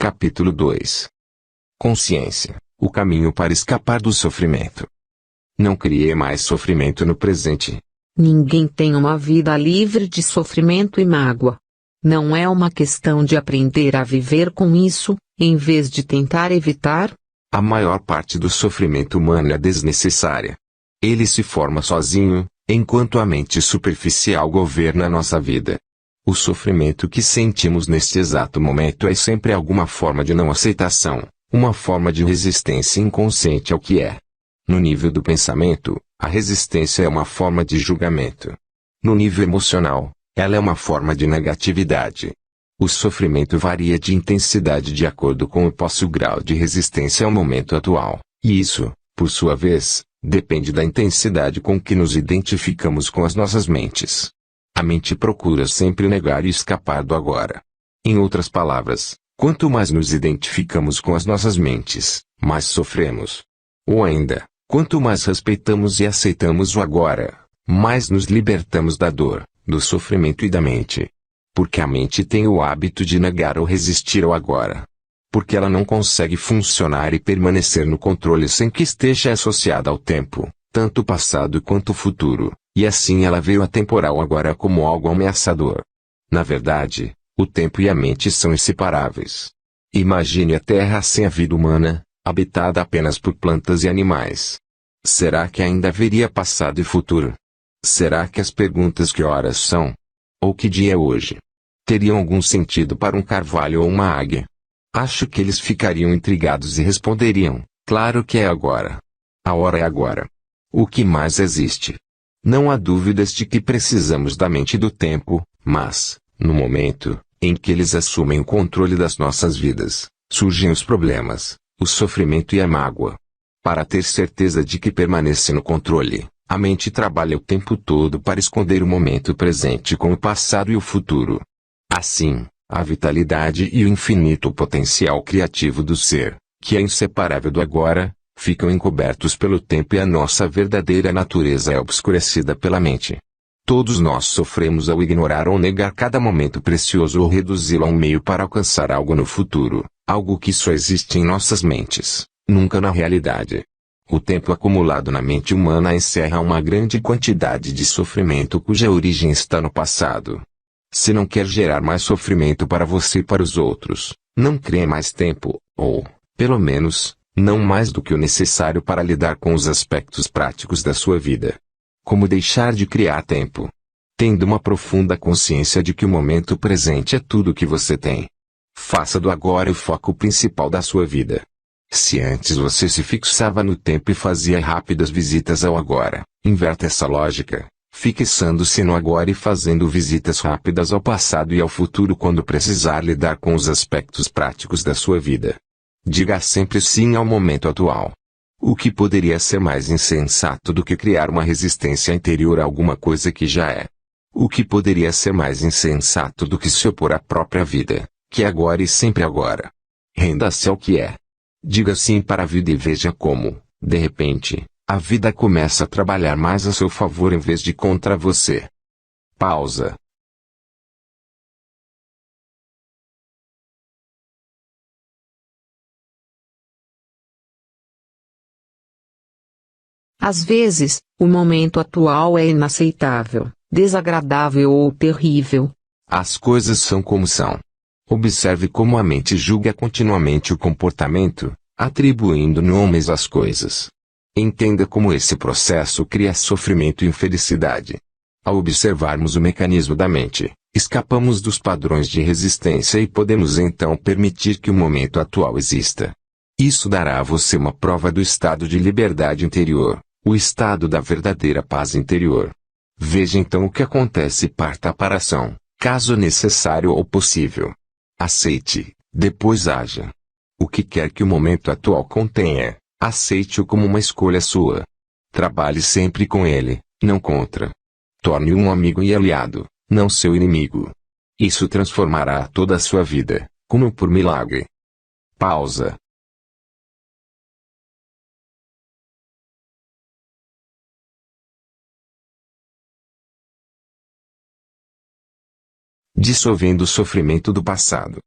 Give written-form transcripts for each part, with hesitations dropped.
Capítulo 2. Consciência, o caminho para escapar do sofrimento. Não crie mais sofrimento no presente. Ninguém tem uma vida livre de sofrimento e mágoa. Não é uma questão de aprender a viver com isso, em vez de tentar evitar? A maior parte do sofrimento humano é desnecessária. Ele se forma sozinho, enquanto a mente superficial governa nossa vida. O sofrimento que sentimos neste exato momento é sempre alguma forma de não aceitação, uma forma de resistência inconsciente ao que é. No nível do pensamento, a resistência é uma forma de julgamento. No nível emocional, ela é uma forma de negatividade. O sofrimento varia de intensidade de acordo com o nosso grau de resistência ao momento atual, e isso, por sua vez, depende da intensidade com que nos identificamos com as nossas mentes. A mente procura sempre negar e escapar do agora. Em outras palavras, quanto mais nos identificamos com as nossas mentes, mais sofremos. Ou ainda, quanto mais respeitamos e aceitamos o agora, mais nos libertamos da dor, do sofrimento e da mente. Porque a mente tem o hábito de negar ou resistir ao agora. Porque ela não consegue funcionar e permanecer no controle sem que esteja associada ao tempo, tanto o passado quanto o futuro, e assim ela vê o atemporal agora como algo ameaçador. Na verdade, o tempo e a mente são inseparáveis. Imagine a Terra sem a vida humana, habitada apenas por plantas e animais. Será que ainda haveria passado e futuro? Será que as perguntas que horas são? Ou que dia é hoje? Teriam algum sentido para um carvalho ou uma águia? Acho que eles ficariam intrigados e responderiam, claro que é agora. A hora é agora. O que mais existe? Não há dúvidas de que precisamos da mente e do tempo, mas, no momento em que eles assumem o controle das nossas vidas, surgem os problemas, o sofrimento e a mágoa. Para ter certeza de que permanece no controle, a mente trabalha o tempo todo para esconder o momento presente com o passado e o futuro. Assim, a vitalidade e o infinito potencial criativo do ser, que é inseparável do agora, ficam encobertos pelo tempo e a nossa verdadeira natureza é obscurecida pela mente. Todos nós sofremos ao ignorar ou negar cada momento precioso ou reduzi-lo a um meio para alcançar algo no futuro, algo que só existe em nossas mentes, nunca na realidade. O tempo acumulado na mente humana encerra uma grande quantidade de sofrimento cuja origem está no passado. Se não quer gerar mais sofrimento para você e para os outros, não crê mais tempo, ou, pelo menos, não mais do que o necessário para lidar com os aspectos práticos da sua vida. Como deixar de criar tempo? Tendo uma profunda consciência de que o momento presente é tudo o que você tem. Faça do agora o foco principal da sua vida. Se antes você se fixava no tempo e fazia rápidas visitas ao agora, inverta essa lógica. Fixando-se no agora e fazendo visitas rápidas ao passado e ao futuro quando precisar lidar com os aspectos práticos da sua vida. Diga sempre sim ao momento atual. O que poderia ser mais insensato do que criar uma resistência interior a alguma coisa que já é? O que poderia ser mais insensato do que se opor à própria vida, que é agora e sempre agora? Renda-se ao que é. Diga sim para a vida e veja como, de repente, a vida começa a trabalhar mais a seu favor em vez de contra você. Pausa. Às vezes, o momento atual é inaceitável, desagradável ou terrível. As coisas são como são. Observe como a mente julga continuamente o comportamento, atribuindo nomes às coisas. Entenda como esse processo cria sofrimento e infelicidade. Ao observarmos o mecanismo da mente, escapamos dos padrões de resistência e podemos então permitir que o momento atual exista. Isso dará a você uma prova do estado de liberdade interior, o estado da verdadeira paz interior. Veja então o que acontece e parta para a ação, caso necessário ou possível. Aceite, depois haja. O que quer que o momento atual contenha, aceite-o como uma escolha sua. Trabalhe sempre com ele, não contra. Torne-o um amigo e aliado, não seu inimigo. Isso transformará toda a sua vida, como por milagre. Pausa. Dissolvendo o sofrimento do passado.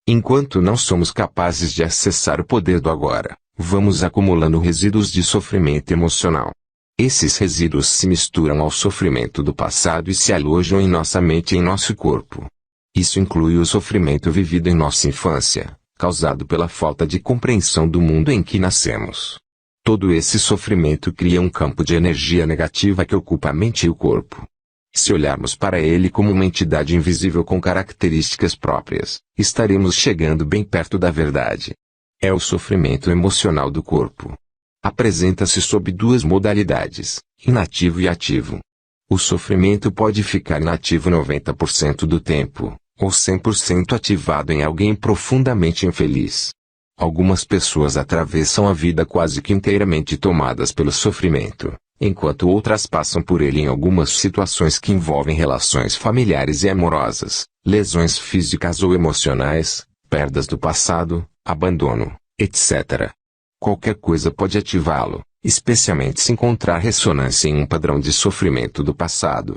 Enquanto não somos capazes de acessar o poder do agora, vamos acumulando resíduos de sofrimento emocional. Esses resíduos se misturam ao sofrimento do passado e se alojam em nossa mente e em nosso corpo. Isso inclui o sofrimento vivido em nossa infância, causado pela falta de compreensão do mundo em que nascemos. Todo esse sofrimento cria um campo de energia negativa que ocupa a mente e o corpo. Se olharmos para ele como uma entidade invisível com características próprias, estaremos chegando bem perto da verdade. É o sofrimento emocional do corpo. Apresenta-se sob duas modalidades, inativo e ativo. O sofrimento pode ficar inativo 90% do tempo, ou 100% ativado em alguém profundamente infeliz. Algumas pessoas atravessam a vida quase que inteiramente tomadas pelo sofrimento, enquanto outras passam por ele em algumas situações que envolvem relações familiares e amorosas, lesões físicas ou emocionais, perdas do passado, abandono, etc. Qualquer coisa pode ativá-lo, especialmente se encontrar ressonância em um padrão de sofrimento do passado.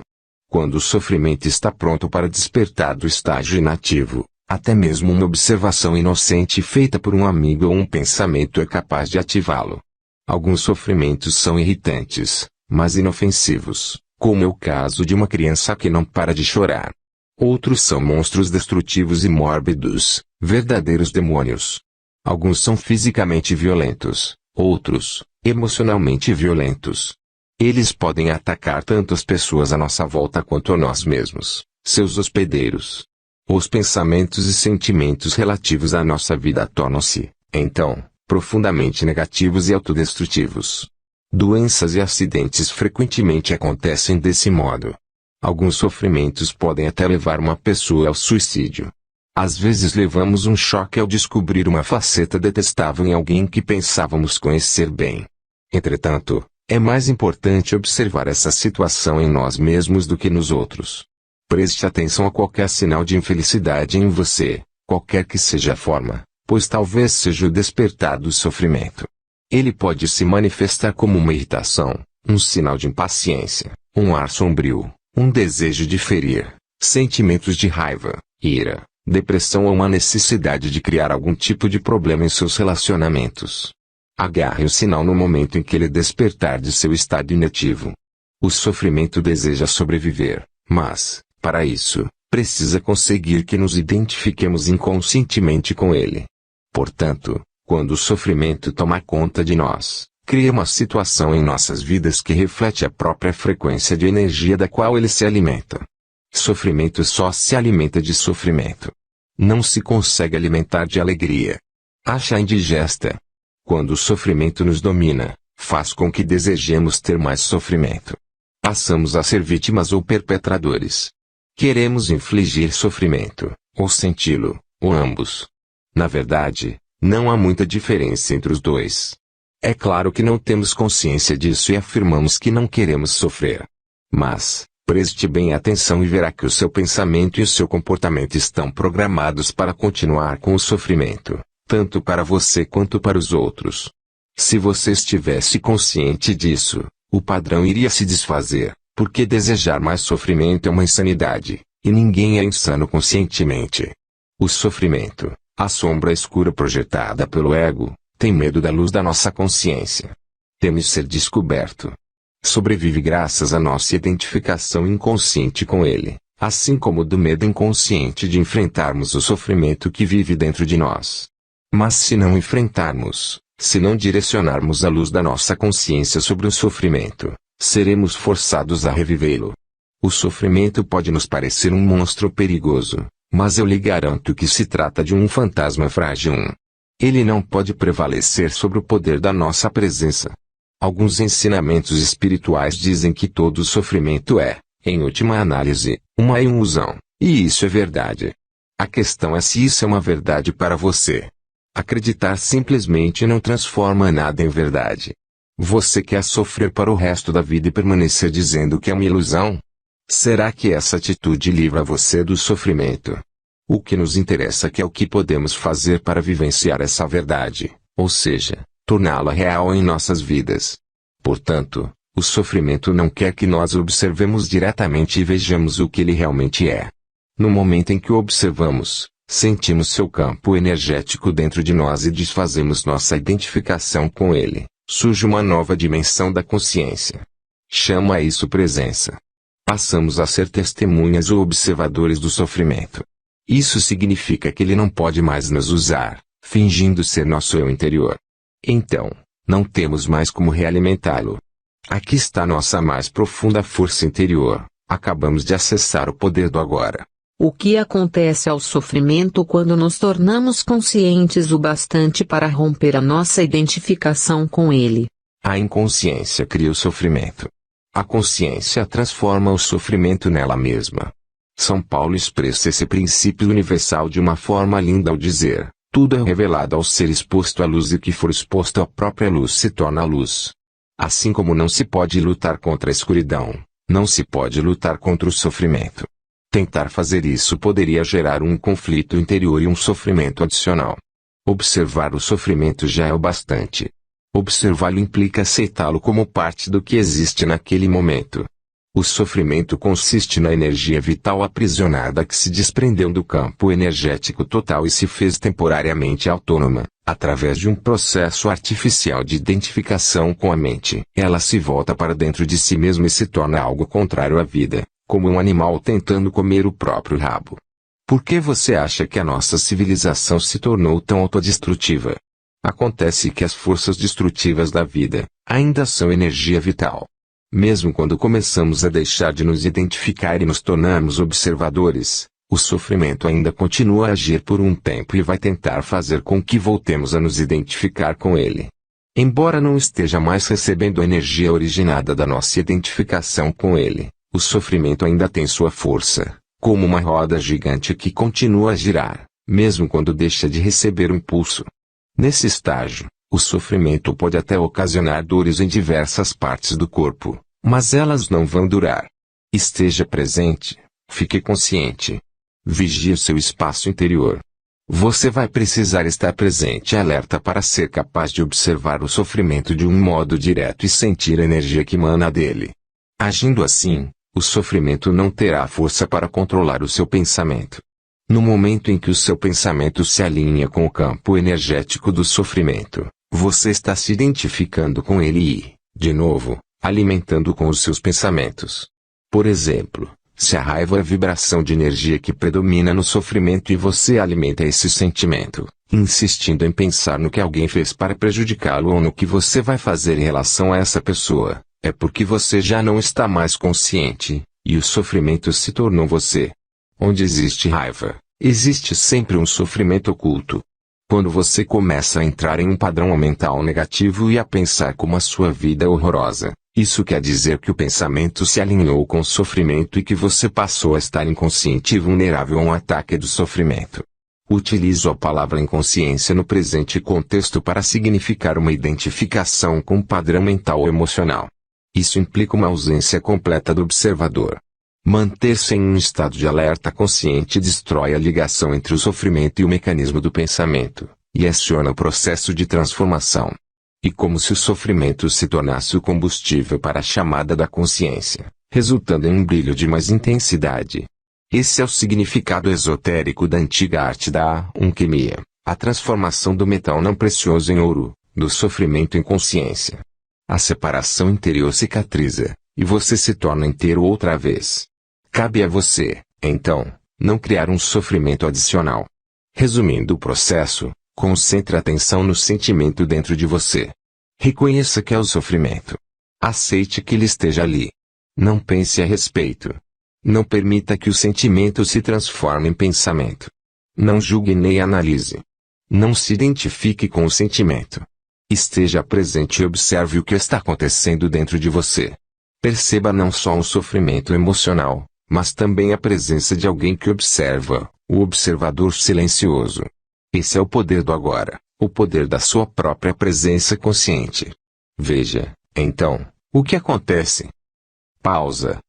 Quando o sofrimento está pronto para despertar do estágio inativo, até mesmo uma observação inocente feita por um amigo ou um pensamento é capaz de ativá-lo. Alguns sofrimentos são irritantes, mas inofensivos, como é o caso de uma criança que não para de chorar. Outros são monstros destrutivos e mórbidos, verdadeiros demônios. Alguns são fisicamente violentos, outros, emocionalmente violentos. Eles podem atacar tanto as pessoas à nossa volta quanto a nós mesmos, seus hospedeiros. Os pensamentos e sentimentos relativos à nossa vida tornam-se, então, profundamente negativos e autodestrutivos. Doenças e acidentes frequentemente acontecem desse modo. Alguns sofrimentos podem até levar uma pessoa ao suicídio. Às vezes levamos um choque ao descobrir uma faceta detestável em alguém que pensávamos conhecer bem. Entretanto, é mais importante observar essa situação em nós mesmos do que nos outros. Preste atenção a qualquer sinal de infelicidade em você, qualquer que seja a forma, pois talvez seja o despertar do sofrimento. Ele pode se manifestar como uma irritação, um sinal de impaciência, um ar sombrio, um desejo de ferir, sentimentos de raiva, ira, depressão ou uma necessidade de criar algum tipo de problema em seus relacionamentos. Agarre o sinal no momento em que ele despertar de seu estado inativo. O sofrimento deseja sobreviver, mas, para isso, precisa conseguir que nos identifiquemos inconscientemente com ele. Portanto, quando o sofrimento toma conta de nós, cria uma situação em nossas vidas que reflete a própria frequência de energia da qual ele se alimenta. Sofrimento só se alimenta de sofrimento. Não se consegue alimentar de alegria. Acha indigesta. Quando o sofrimento nos domina, faz com que desejemos ter mais sofrimento. Passamos a ser vítimas ou perpetradores. Queremos infligir sofrimento, ou senti-lo, ou ambos. Na verdade, não há muita diferença entre os dois. É claro que não temos consciência disso e afirmamos que não queremos sofrer. Mas, preste bem atenção e verá que o seu pensamento e o seu comportamento estão programados para continuar com o sofrimento, tanto para você quanto para os outros. Se você estivesse consciente disso, o padrão iria se desfazer, porque desejar mais sofrimento é uma insanidade, e ninguém é insano conscientemente. O sofrimento, a sombra escura projetada pelo ego, tem medo da luz da nossa consciência. Teme ser descoberto. Sobrevive graças à nossa identificação inconsciente com ele, assim como do medo inconsciente de enfrentarmos o sofrimento que vive dentro de nós. Mas se não enfrentarmos, se não direcionarmos a luz da nossa consciência sobre o sofrimento, seremos forçados a revivê-lo. O sofrimento pode nos parecer um monstro perigoso, mas eu lhe garanto que se trata de um fantasma frágil. Ele não pode prevalecer sobre o poder da nossa presença. Alguns ensinamentos espirituais dizem que todo sofrimento é, em última análise, uma ilusão, e isso é verdade. A questão é se isso é uma verdade para você. Acreditar simplesmente não transforma nada em verdade. Você quer sofrer para o resto da vida e permanecer dizendo que é uma ilusão? Será que essa atitude livra você do sofrimento? O que nos interessa é o que podemos fazer para vivenciar essa verdade, ou seja, torná-la real em nossas vidas. Portanto, o sofrimento não quer que nós o observemos diretamente e vejamos o que ele realmente é. No momento em que o observamos, Sentimos seu campo energético dentro de nós e desfazemos nossa identificação com ele. Surge uma nova dimensão da consciência. Chama isso presença. Passamos a ser testemunhas ou observadores do sofrimento. Isso significa que ele não pode mais nos usar, fingindo ser nosso eu interior. Então, não temos mais como realimentá-lo. Aqui está nossa mais profunda força interior. Acabamos de acessar o poder do agora. O que acontece ao sofrimento quando nos tornamos conscientes o bastante para romper a nossa identificação com ele? A inconsciência cria o sofrimento. A consciência transforma o sofrimento nela mesma. São Paulo expressa esse princípio universal de uma forma linda ao dizer: tudo é revelado ao ser exposto à luz e o que for exposto à própria luz se torna luz. Assim como não se pode lutar contra a escuridão, não se pode lutar contra o sofrimento. Tentar fazer isso poderia gerar um conflito interior e um sofrimento adicional. Observar o sofrimento já é o bastante. Observá-lo implica aceitá-lo como parte do que existe naquele momento. O sofrimento consiste na energia vital aprisionada que se desprendeu do campo energético total e se fez temporariamente autônoma, através de um processo artificial de identificação com a mente. Ela se volta para dentro de si mesma e se torna algo contrário à vida, como um animal tentando comer o próprio rabo. Por que você acha que a nossa civilização se tornou tão autodestrutiva? Acontece que as forças destrutivas da vida ainda são energia vital. Mesmo quando começamos a deixar de nos identificar e nos tornamos observadores, o sofrimento ainda continua a agir por um tempo e vai tentar fazer com que voltemos a nos identificar com ele. Embora não esteja mais recebendo a energia originada da nossa identificação com ele, o sofrimento ainda tem sua força, como uma roda gigante que continua a girar, mesmo quando deixa de receber o impulso. Nesse estágio, o sofrimento pode até ocasionar dores em diversas partes do corpo, mas elas não vão durar. Esteja presente, fique consciente. Vigie o seu espaço interior. Você vai precisar estar presente e alerta para ser capaz de observar o sofrimento de um modo direto e sentir a energia que emana dele. Agindo assim, o sofrimento não terá força para controlar o seu pensamento. No momento em que o seu pensamento se alinha com o campo energético do sofrimento, você está se identificando com ele e, de novo, alimentando com os seus pensamentos. Por exemplo, se a raiva é a vibração de energia que predomina no sofrimento e você alimenta esse sentimento, insistindo em pensar no que alguém fez para prejudicá-lo ou no que você vai fazer em relação a essa pessoa, é porque você já não está mais consciente, e o sofrimento se tornou você. Onde existe raiva, existe sempre um sofrimento oculto. Quando você começa a entrar em um padrão mental negativo e a pensar como a sua vida é horrorosa, isso quer dizer que o pensamento se alinhou com o sofrimento e que você passou a estar inconsciente e vulnerável a um ataque do sofrimento. Utilizo a palavra inconsciência no presente contexto para significar uma identificação com um padrão mental ou emocional. Isso implica uma ausência completa do observador. Manter-se em um estado de alerta consciente destrói a ligação entre o sofrimento e o mecanismo do pensamento, e aciona o processo de transformação. E como se o sofrimento se tornasse o combustível para a chamada da consciência, resultando em um brilho de mais intensidade. Esse é o significado esotérico da antiga arte da alquimia, a transformação do metal não precioso em ouro, do sofrimento em consciência. A separação interior cicatriza, e você se torna inteiro outra vez. Cabe a você, então, não criar um sofrimento adicional. Resumindo o processo, concentre a atenção no sentimento dentro de você. Reconheça que é o sofrimento. Aceite que ele esteja ali. Não pense a respeito. Não permita que o sentimento se transforme em pensamento. Não julgue nem analise. Não se identifique com o sentimento. Esteja presente e observe o que está acontecendo dentro de você. Perceba não só um sofrimento emocional, mas também a presença de alguém que observa, o observador silencioso. Esse é o poder do agora, o poder da sua própria presença consciente. Veja, então, o que acontece. Pausa.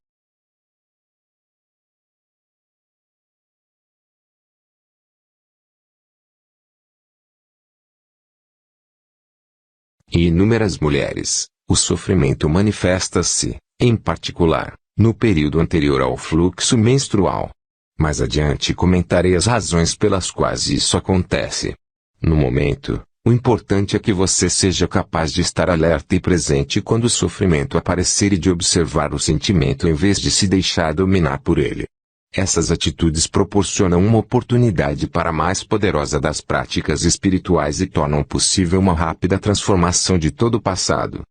Em inúmeras mulheres, o sofrimento manifesta-se, em particular, no período anterior ao fluxo menstrual. Mais adiante comentarei as razões pelas quais isso acontece. No momento, o importante é que você seja capaz de estar alerta e presente quando o sofrimento aparecer e de observar o sentimento em vez de se deixar dominar por ele. Essas atitudes proporcionam uma oportunidade para a mais poderosa das práticas espirituais e tornam possível uma rápida transformação de todo o passado.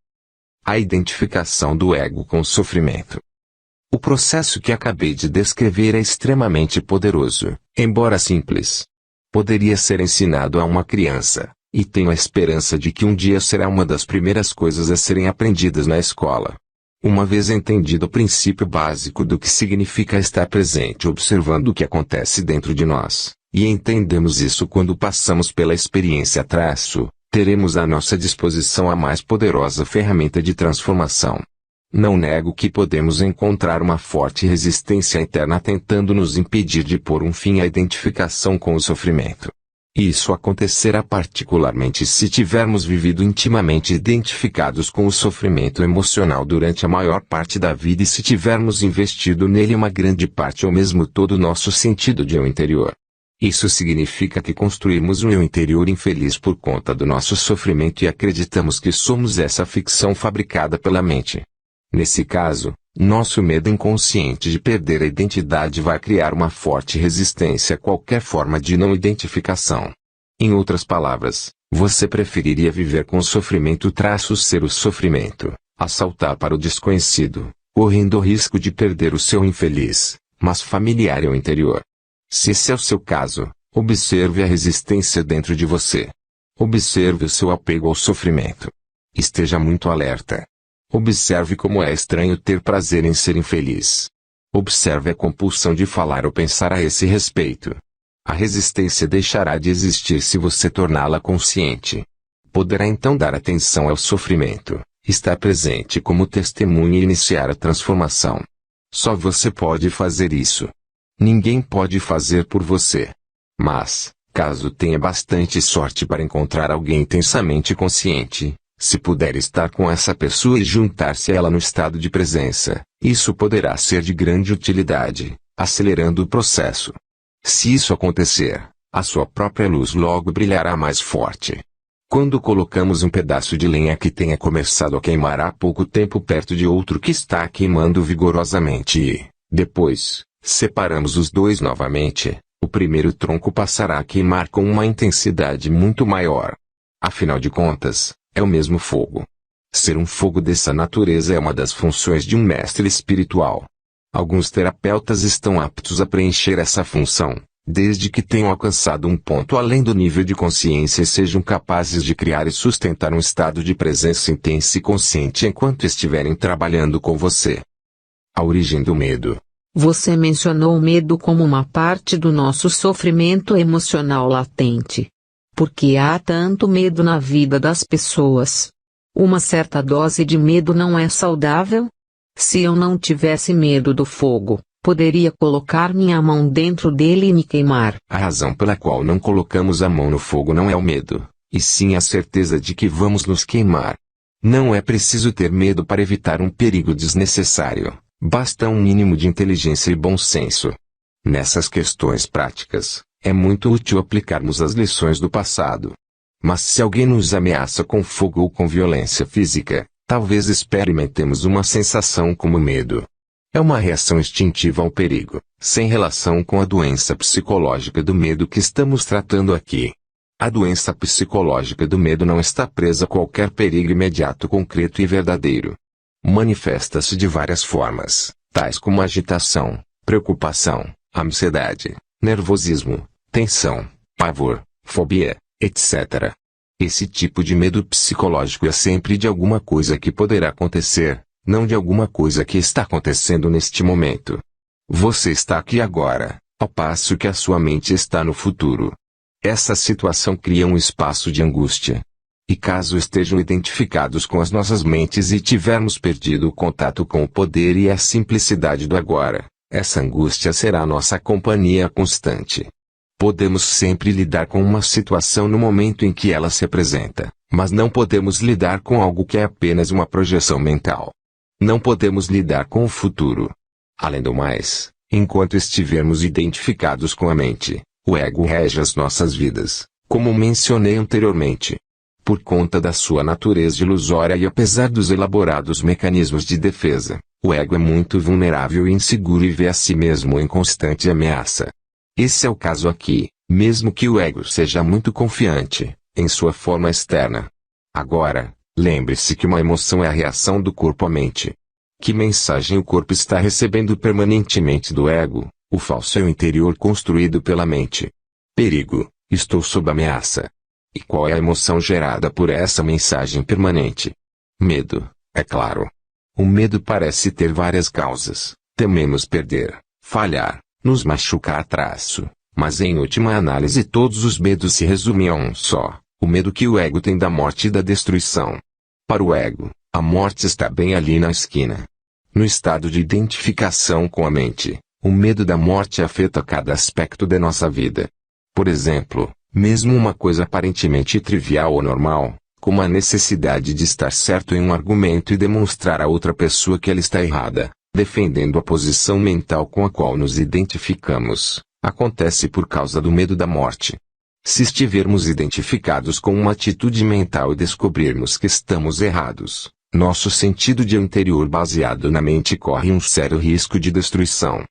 A identificação do ego com o sofrimento. O processo que acabei de descrever é extremamente poderoso, embora simples. Poderia ser ensinado a uma criança, e tenho a esperança de que um dia será uma das primeiras coisas a serem aprendidas na escola. Uma vez entendido o princípio básico do que significa estar presente observando o que acontece dentro de nós, e entendemos isso quando passamos pela experiência teremos à nossa disposição a mais poderosa ferramenta de transformação. Não nego que podemos encontrar uma forte resistência interna tentando nos impedir de pôr um fim à identificação com o sofrimento. Isso acontecerá particularmente se tivermos vivido intimamente identificados com o sofrimento emocional durante a maior parte da vida e se tivermos investido nele uma grande parte ou mesmo todo o nosso sentido de eu interior. Isso significa que construímos um eu interior infeliz por conta do nosso sofrimento e acreditamos que somos essa ficção fabricada pela mente. Nesse caso, nosso medo inconsciente de perder a identidade vai criar uma forte resistência a qualquer forma de não identificação. Em outras palavras, você preferiria viver com o sofrimento ser o sofrimento, a saltar para o desconhecido, correndo o risco de perder o seu infeliz, mas familiar eu interior. Se esse é o seu caso, observe a resistência dentro de você. Observe o seu apego ao sofrimento. Esteja muito alerta. Observe como é estranho ter prazer em ser infeliz. Observe a compulsão de falar ou pensar a esse respeito. A resistência deixará de existir se você torná-la consciente. Poderá então dar atenção ao sofrimento, estar presente como testemunha e iniciar a transformação. Só você pode fazer isso. Ninguém pode fazer por você. Mas, caso tenha bastante sorte para encontrar alguém intensamente consciente, se puder estar com essa pessoa e juntar-se a ela no estado de presença, isso poderá ser de grande utilidade, acelerando o processo. Se isso acontecer, a sua própria luz logo brilhará mais forte. Quando colocamos um pedaço de lenha que tenha começado a queimar há pouco tempo perto de outro que está queimando vigorosamente e, depois, separamos os dois novamente, o primeiro tronco passará a queimar com uma intensidade muito maior. Afinal de contas, é o mesmo fogo. Ser um fogo dessa natureza é uma das funções de um mestre espiritual. Alguns terapeutas estão aptos a preencher essa função, desde que tenham alcançado um ponto além do nível de consciência e sejam capazes de criar e sustentar um estado de presença intensa e consciente enquanto estiverem trabalhando com você. A origem do medo. Você mencionou o medo como uma parte do nosso sofrimento emocional latente. Por que há tanto medo na vida das pessoas? Uma certa dose de medo não é saudável? Se eu não tivesse medo do fogo, poderia colocar minha mão dentro dele e me queimar. A razão pela qual não colocamos a mão no fogo não é o medo, e sim a certeza de que vamos nos queimar. Não é preciso ter medo para evitar um perigo desnecessário, basta um mínimo de inteligência e bom senso. Nessas questões práticas, é muito útil aplicarmos as lições do passado. Mas se alguém nos ameaça com fogo ou com violência física, talvez experimentemos uma sensação como medo. É uma reação instintiva ao perigo, sem relação com a doença psicológica do medo que estamos tratando aqui. A doença psicológica do medo não está presa a qualquer perigo imediato, concreto e verdadeiro. Manifesta-se de várias formas, tais como agitação, preocupação, ansiedade, nervosismo, tensão, pavor, fobia, etc. Esse tipo de medo psicológico é sempre de alguma coisa que poderá acontecer, não de alguma coisa que está acontecendo neste momento. Você está aqui agora, ao passo que a sua mente está no futuro. Essa situação cria um espaço de angústia. E caso estejam identificados com as nossas mentes e tivermos perdido o contato com o poder e a simplicidade do agora, essa angústia será nossa companhia constante. Podemos sempre lidar com uma situação no momento em que ela se apresenta, mas não podemos lidar com algo que é apenas uma projeção mental. Não podemos lidar com o futuro. Além do mais, Enquanto estivermos identificados com a mente, o ego rege as nossas vidas, como mencionei anteriormente. Por conta da sua natureza ilusória e apesar dos elaborados mecanismos de defesa, o ego é muito vulnerável e inseguro e vê a si mesmo em constante ameaça. Esse é o caso aqui, mesmo que o ego seja muito confiante, em sua forma externa. Agora, lembre-se que uma emoção é a reação do corpo à mente. Que mensagem o corpo está recebendo permanentemente do ego, o falso eu interior construído pela mente? Perigo, estou sob ameaça. E qual é a emoção gerada por essa mensagem permanente? Medo, é claro. O medo parece ter várias causas. Tememos perder, falhar, nos machucar traço. Mas em última análise todos os medos se resumem a um só, o medo que o ego tem da morte e da destruição. Para o ego, a morte está bem ali na esquina. No estado de identificação com a mente, o medo da morte afeta cada aspecto da nossa vida. Por exemplo, mesmo uma coisa aparentemente trivial ou normal, como a necessidade de estar certo em um argumento e demonstrar a outra pessoa que ela está errada, defendendo a posição mental com a qual nos identificamos, acontece por causa do medo da morte. Se estivermos identificados com uma atitude mental e descobrirmos que estamos errados, nosso sentido de interior baseado na mente corre um sério risco de destruição.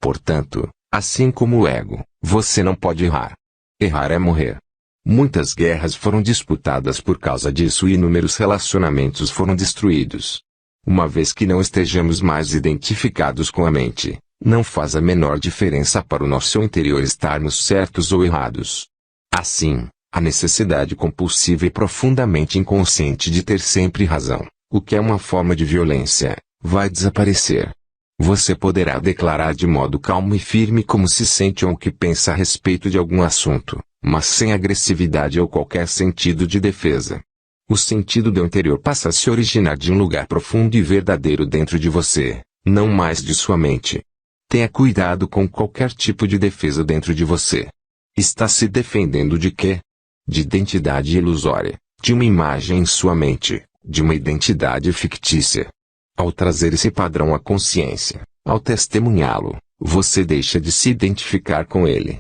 Portanto, assim como o ego, você não pode errar. Errar é morrer. Muitas guerras foram disputadas por causa disso e inúmeros relacionamentos foram destruídos. Uma vez que não estejamos mais identificados com a mente, não faz a menor diferença para o nosso interior estarmos certos ou errados. Assim, a necessidade compulsiva e profundamente inconsciente de ter sempre razão, o que é uma forma de violência, vai desaparecer. Você poderá declarar de modo calmo e firme como se sente ou o que pensa a respeito de algum assunto, mas sem agressividade ou qualquer sentido de defesa. O sentido do interior passa a se originar de um lugar profundo e verdadeiro dentro de você, não mais de sua mente. Tenha cuidado com qualquer tipo de defesa dentro de você. Está se defendendo de quê? De identidade ilusória, de uma imagem em sua mente, de uma identidade fictícia. Ao trazer esse padrão à consciência, ao testemunhá-lo, você deixa de se identificar com ele.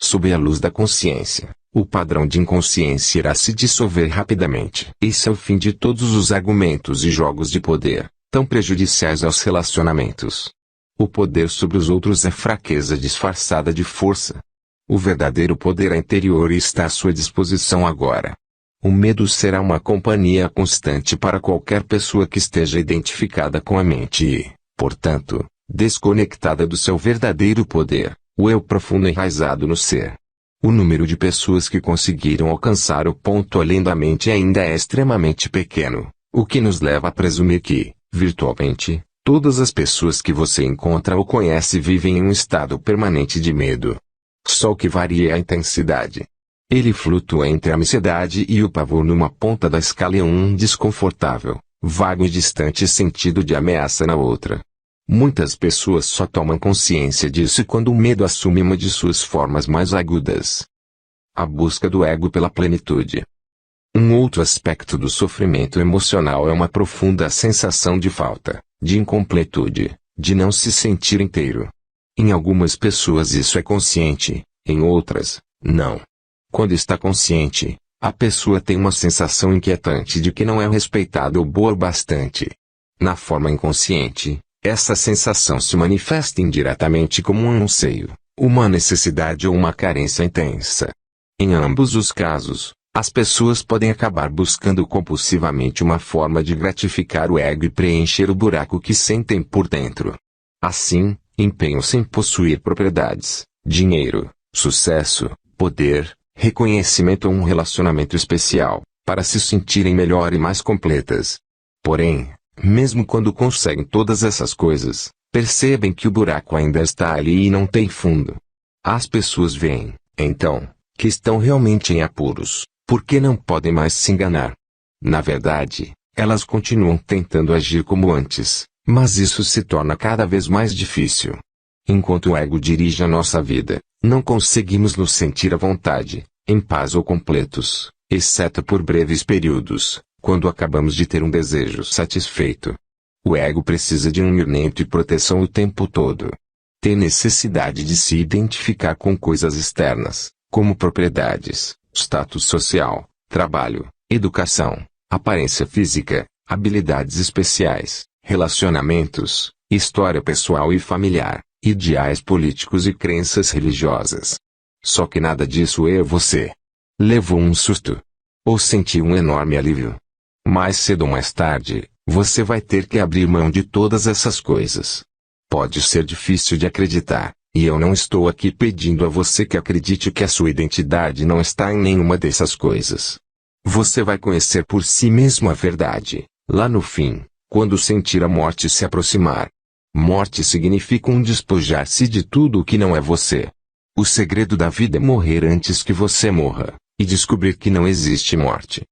Sob a luz da consciência, o padrão de inconsciência irá se dissolver rapidamente. Esse é o fim de todos os argumentos e jogos de poder, tão prejudiciais aos relacionamentos. O poder sobre os outros é fraqueza disfarçada de força. O verdadeiro poder é interior e está à sua disposição agora. O medo será uma companhia constante para qualquer pessoa que esteja identificada com a mente e, portanto, desconectada do seu verdadeiro poder, o eu profundo enraizado no ser. O número de pessoas que conseguiram alcançar o ponto além da mente ainda é extremamente pequeno, o que nos leva a presumir que, virtualmente, todas as pessoas que você encontra ou conhece vivem em um estado permanente de medo. Só o que varia é a intensidade. Ele flutua entre a ansiedade e o pavor numa ponta da escala e um desconfortável, vago e distante sentido de ameaça na outra. Muitas pessoas só tomam consciência disso quando o medo assume uma de suas formas mais agudas. A busca do ego pela plenitude. Um outro aspecto do sofrimento emocional é uma profunda sensação de falta, de incompletude, de não se sentir inteiro. Em algumas pessoas isso é consciente, em outras, não. Quando está consciente, a pessoa tem uma sensação inquietante de que não é respeitada ou boa o bastante. Na forma inconsciente, essa sensação se manifesta indiretamente como um anseio, uma necessidade ou uma carência intensa. Em ambos os casos, as pessoas podem acabar buscando compulsivamente uma forma de gratificar o ego e preencher o buraco que sentem por dentro. Assim, empenham-se em possuir propriedades, dinheiro, sucesso, poder, reconhecimento ou um relacionamento especial, para se sentirem melhor e mais completas. Porém, mesmo quando conseguem todas essas coisas, percebem que o buraco ainda está ali e não tem fundo. As pessoas veem, então, que estão realmente em apuros, porque não podem mais se enganar. Na verdade, elas continuam tentando agir como antes, mas isso se torna cada vez mais difícil. Enquanto o ego dirige a nossa vida, não conseguimos nos sentir à vontade, em paz ou completos, exceto por breves períodos, quando acabamos de ter um desejo satisfeito. O ego precisa de um mirnento e proteção o tempo todo. Tem necessidade de se identificar com coisas externas, como propriedades, status social, trabalho, educação, aparência física, habilidades especiais, relacionamentos, história pessoal e familiar, ideais políticos e crenças religiosas. Só que nada disso é você. Levou um susto. Ou sentiu um enorme alívio. Mais cedo ou mais tarde, você vai ter que abrir mão de todas essas coisas. Pode ser difícil de acreditar, e eu não estou aqui pedindo a você que acredite que a sua identidade não está em nenhuma dessas coisas. Você vai conhecer por si mesmo a verdade, lá no fim, quando sentir a morte se aproximar. Morte significa um despojar-se de tudo o que não é você. O segredo da vida é morrer antes que você morra, e descobrir que não existe morte.